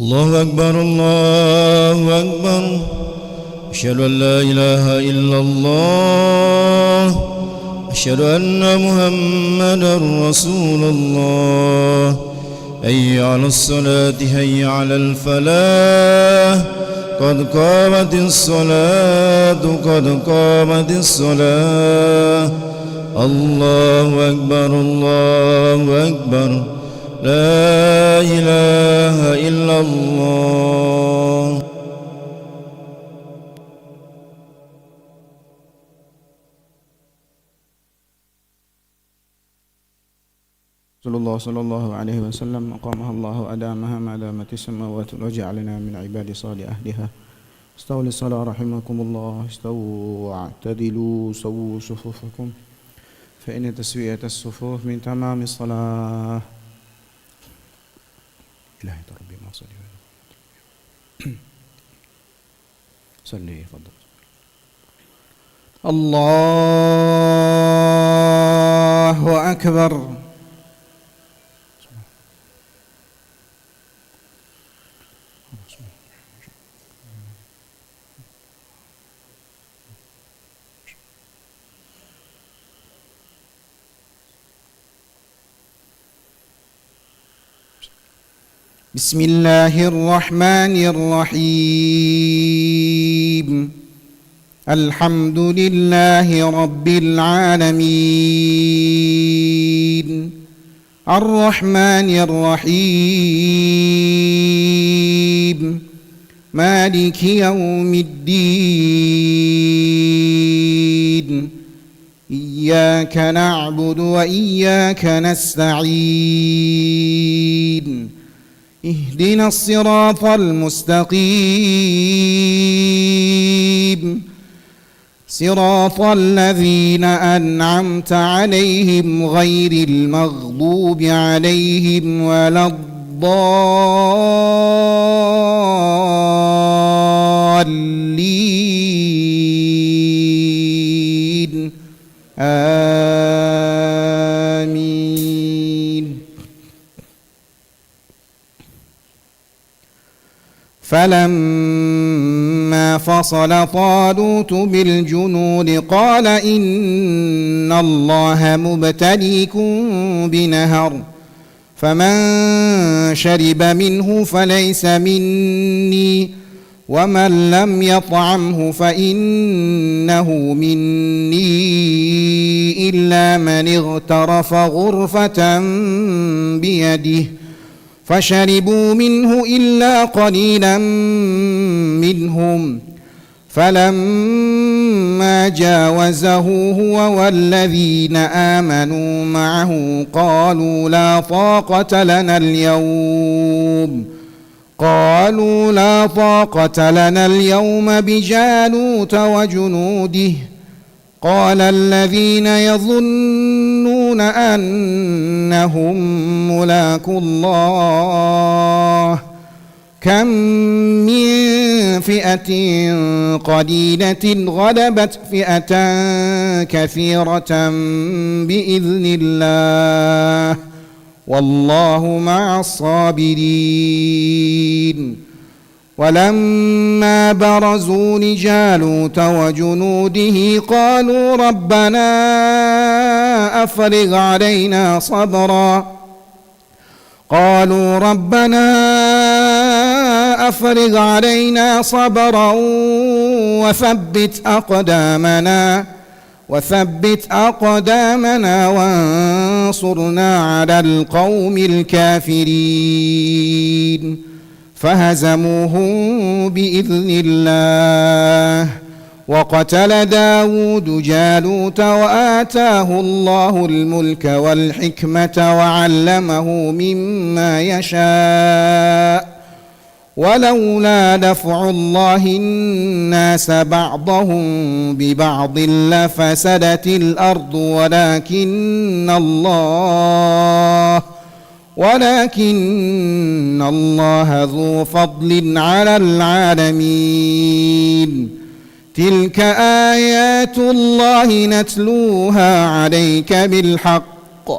الله أكبر الله أكبر. أشهد أن لا إله إلا الله. أشهد أن محمدا رسول الله. حي على الصلاة حي على الفلاح. قد قامت الصلاة قد قامت الصلاة. الله أكبر الله أكبر. لا إله إلا الله. صلى الله عليه وسلم أقامها الله أدامها ما دامت السماوات وجعلنا من عباد صالح أهلها. استووا للصلاة رحمكم الله. استووا واعتدلوا سووا صفوفكم فإن تسوية الصفوف من تمام الصلاة. إلهي ربي ما صلي صلي فضل. الله أكبر. بسم الله الرحمن الرحيم. الحمد لله رب العالمين الرحمن الرحيم مالك يوم الدين. إياك نعبد وإياك نستعين. اهدنا الصراط المستقيم صراط الذين أنعمت عليهم غير المغضوب عليهم ولا الضالين. آمين. فلما فصل طالوت بالجنود قال إن الله مبتليكم بنهر فمن شرب منه فليس مني ومن لم يطعمه فإنه مني إلا من اغترف غرفة بيده فشربوا منه إلا قليلا منهم. فلما جاوزه هو والذين آمنوا معه قالوا لا طاقة لنا اليوم بجالوت وجنوده. قال الذين يظنون أنهم ملاقو الله كم من فئة قليلة غلبت فئة كثيرة بإذن الله والله مع الصابرين. ولما برزوا لجالوت وجنوده قالوا ربنا أفرغ علينا صبرا وثبت أقدامنا وانصرنا على القوم الكافرين. فهزموهم بإذن الله. وقتل داود جالوت وآتاه الله الملك والحكمة وعلمه مما يشاء. ولولا دفع الله الناس بعضهم ببعض لفسدت الأرض ولكن الله ذو فضل على العالمين. تلك آيات الله نتلوها عليك بالحق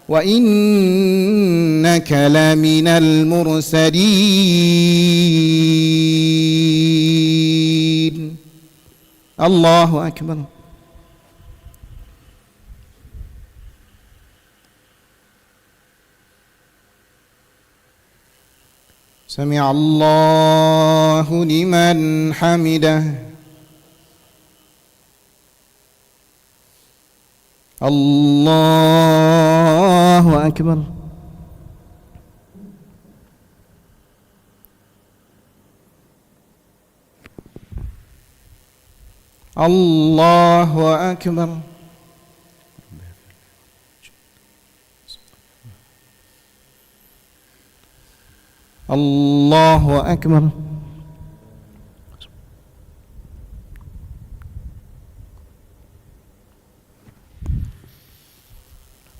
وإنك لمن المرسلين. الله أكبر. سمع الله لمن حمده. الله أكبر. الله أكبر. الله أكبر.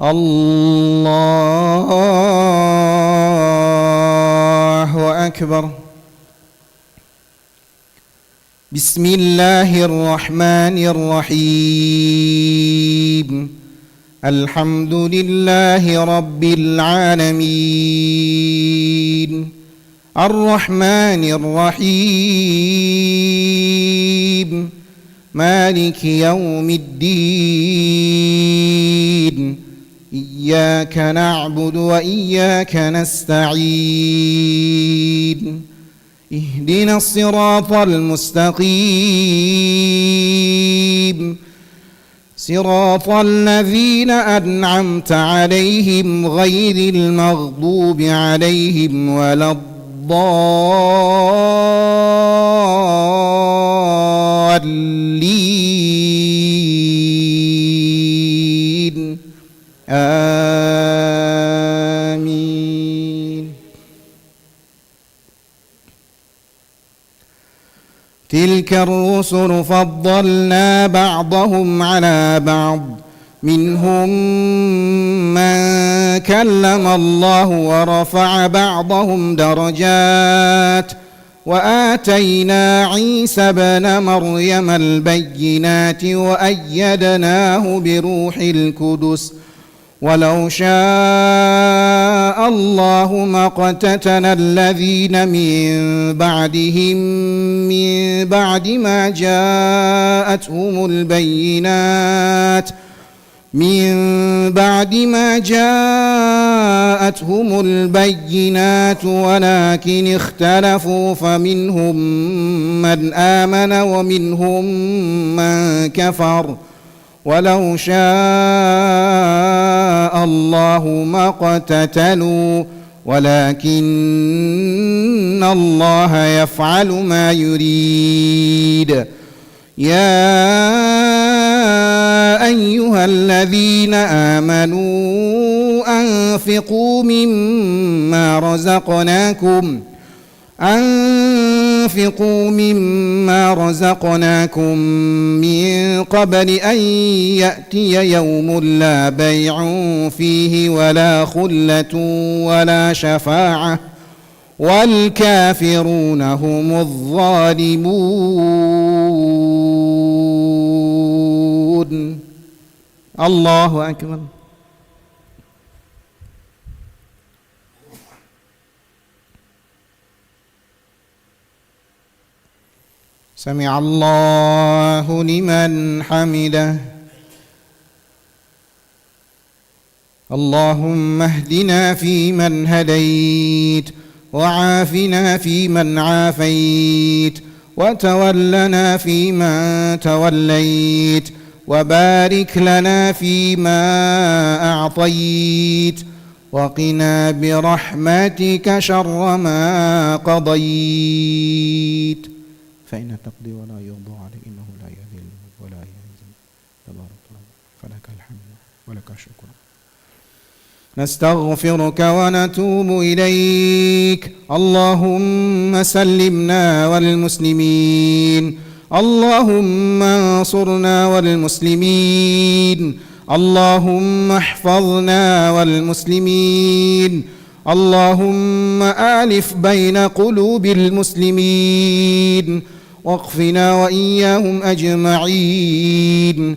الله أكبر. بسم الله الرحمن الرحيم. الحمد لله رب العالمين الرحمن الرحيم مالك يوم الدين إياك نعبد وإياك نستعين اهدنا الصراط المستقيم صراط الذين أنعمت عليهم غير المغضوب عليهم ولا الضالين آمين. تلك الرسل فضلنا بعضهم على بعض منهم من كلم الله ورفع بعضهم درجات وآتينا عيسى ابن مريم البينات وأيدناه بروح القدس ولو شاء الله ما اقتتل الذين من بعدهم من بعد ما جاءتهم البينات ولكن اختلفوا فمنهم من آمن ومنهم من كفر ولو شاء الله ما اقتتلوا ولكن الله يفعل ما يريد. يا أيها الذين آمنوا أنفقوا مما رزقناكم من قبل أن يأتي يوم لا بيع فيه ولا خلة ولا شفاعة والكافرون هم الظالمون. الله أكبر. سمع الله لمن حمده. اللهم اهدنا فيمن هديت وعافنا فيمن عافيت وتولنا فيمن توليت وبارك لنا فيما أعطيت وقنا برحمتك شر ما قضيت فإن تقضي ولا يقضى عليك إنه لا يذل ولا يعز تبارك الله فلك الحمد ولك الشكر. نستغفرك ونتوب إليك. اللهم سلمنا والمسلمين. اللهم انصرنا والمسلمين. اللهم احفظنا والمسلمين. اللهم آلف بين قلوب المسلمين واقفنا وإياهم أجمعين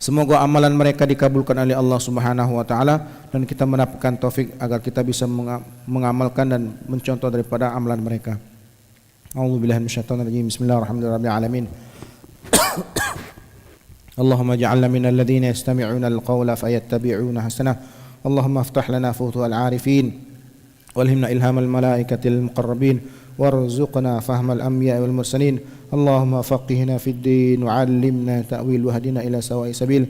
Semoga amalan mereka dikabulkan oleh Allah Subhanahu wa taala dan kita mendapatkan taufik agar kita bisa mengamalkan dan mencontoh daripada amalan mereka. A'udzubillahi minasyaitonir rajim. Bismillahirrahmanirrahim. Allahumma ij'alna minal ladzina yastami'una al-qawla fayattabi'una hasanah. Allahumma iftah lana futuhal 'arifin walhimna ilhamal malaikatil muqarrabin وارزقنا فهم الأنبياء والمرسلين اللهم فقهنا في الدين وعلمنا تأويل وهدنا إلى سواء سبيل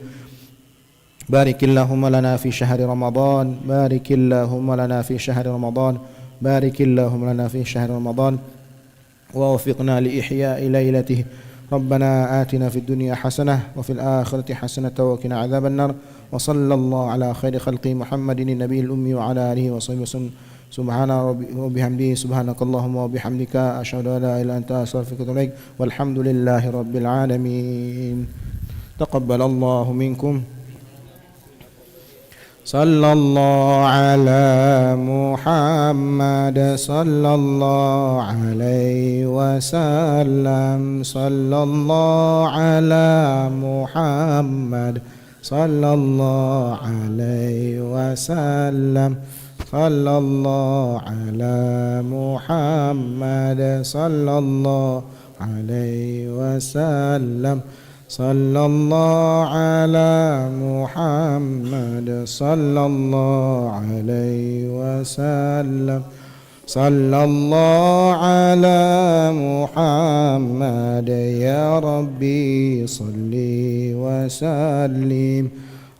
بارك اللهم لنا في شهر رمضان بارك اللهم لنا في شهر رمضان بارك اللهم لنا في شهر رمضان ووفقنا لإحياء ليلته ربنا آتنا في الدنيا حسنة وفي الآخرة حسنة وقنا عذاب النار وصلى الله على خير خلق محمد النبي الأمي وعلى آله وصحبه وسلم سبحان ربي وبحمده سبحانك اللهم وبحمدك أشهد أن لا إله إلا أنت أستغفرك وأتوب إليك والحمد لله رب العالمين. تقبل الله منكم. صلى الله على محمد صلى الله عليه وسلم صلى الله على محمد صلى الله عليه وسلم صلى الله على محمد صلى الله عليه وسلم صلى الله على محمد صلى الله عليه وسلم صلى الله على محمد يا ربي صل وسلم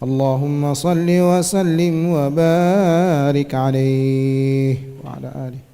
اللهم صل وسلم وبارك عليه وعلى آله